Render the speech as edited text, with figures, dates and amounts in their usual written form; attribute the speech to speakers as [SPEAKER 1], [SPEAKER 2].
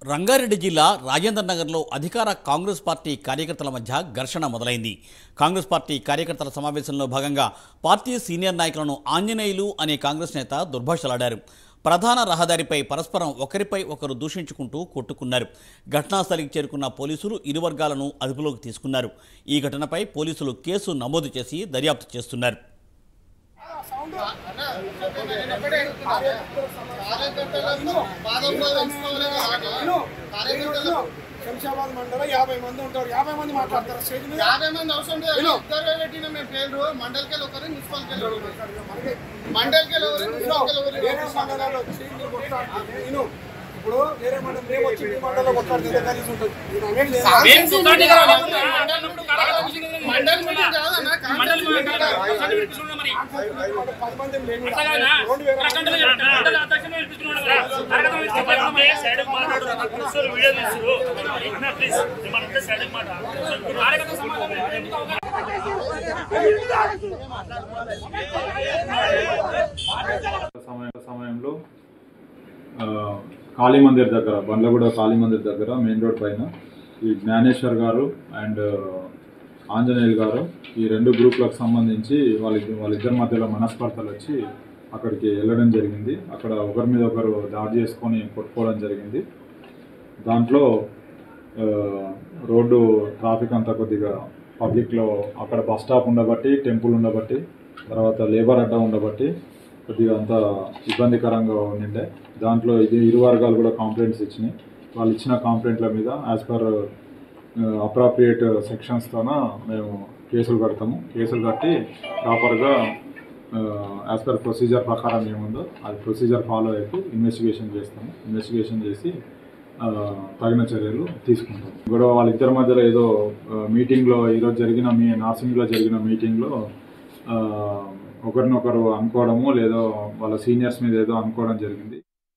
[SPEAKER 1] రంగారెడ్డి జిల్లా రాజేంద్ర నగర్లో అధికార కాంగ్రెస్ పార్టీ కార్యకర్తల మధ్య ఘర్షణ మొదలైంది. కాంగ్రెస్ పార్టీ కార్యకర్తల సమావేశంలో భాగంగా పార్టీ సీనియర్ నాయకులను ఆంజనేయులు అనే కాంగ్రెస్ నేత దుర్భాషలాడారు. ప్రధాన రహదారిపై పరస్పరం ఒకరిపై ఒకరు దూషించుకుంటూ కొట్టుకున్నారు. ఘటనాస్థలికి చేరుకున్న పోలీసులు ఇరు వర్గాలను అదుపులోకి తీసుకున్నారు. ఈ ఘటనపై పోలీసులు కేసు నమోదు చేసి దర్యాప్తు చేస్తున్నారు.
[SPEAKER 2] శంషాబాద్ మండలం 50 మంది ఉంటారు. 50 మంది మాట్లాడతారు.
[SPEAKER 3] 50 మంది అవసరం లేదు. ఇద్దరు పెట్టిన మేము పేరు మండలికి ఒకరు మున్సిపాలిటీ మండలికి
[SPEAKER 2] వేరే మండలాలు వచ్చి ఇప్పుడు వేరే మండలం మేము వచ్చి ఈ మండలంలో కొట్లాడితే కలిసి ఉంటుంది.
[SPEAKER 4] సమయంలో కాళీ మందిర్ దగ్గర బండ్లగూడ కాళీ మందిర్ దగ్గర మెయిన్ రోడ్ పైన ఈ జ్ఞానేశ్వర్ గారు అండ్ ఆంజనేయులు గారు ఈ రెండు గ్రూప్లకు సంబంధించి వాళ్ళిద్దరి మధ్యలో మనస్పర్ధలు వచ్చి అక్కడికి వెళ్ళడం జరిగింది. అక్కడ ఒకరి మీద ఒకరు దాడి చేసుకొని కొట్టుకోవడం జరిగింది. దాంట్లో రోడ్డు ట్రాఫిక్ అంతా కొద్దిగా పబ్లిక్లో అక్కడ బస్ స్టాప్ ఉండబట్టి, టెంపుల్ ఉండబట్టి, తర్వాత లేబర్ అడ్డా ఉండబట్టి కొద్దిగా అంత ఇబ్బందికరంగా ఉండిండే. దాంట్లో ఇరు వర్గాలు కూడా కంప్లైంట్స్ ఇచ్చినాయి. వాళ్ళు ఇచ్చిన కంప్లైంట్ల మీద యాజ్ పర్ అప్రాప్రియేట్ సెక్షన్స్తోన మేము కేసులు కడతాము. కేసులు కట్టి ప్రాపర్గా యాజ్ పర్ ప్రొసీజర్ ప్రకారం ఏముందో అది ప్రొసీజర్ ఫాలో అయితే ఇన్వెస్టిగేషన్ చేస్తాము. ఇన్వెస్టిగేషన్ చేసి తగిన చర్యలు తీసుకుంటాం. గొడవ వాళ్ళిద్దరి మధ్యలో ఏదో మీటింగ్లో ఈరోజు జరిగిన నార్సింగ్లో జరిగిన మీటింగ్లో ఒకరినొకరు అనుకోవడము లేదో వాళ్ళ సీనియర్స్ మీద ఏదో అనుకోవడం జరిగింది.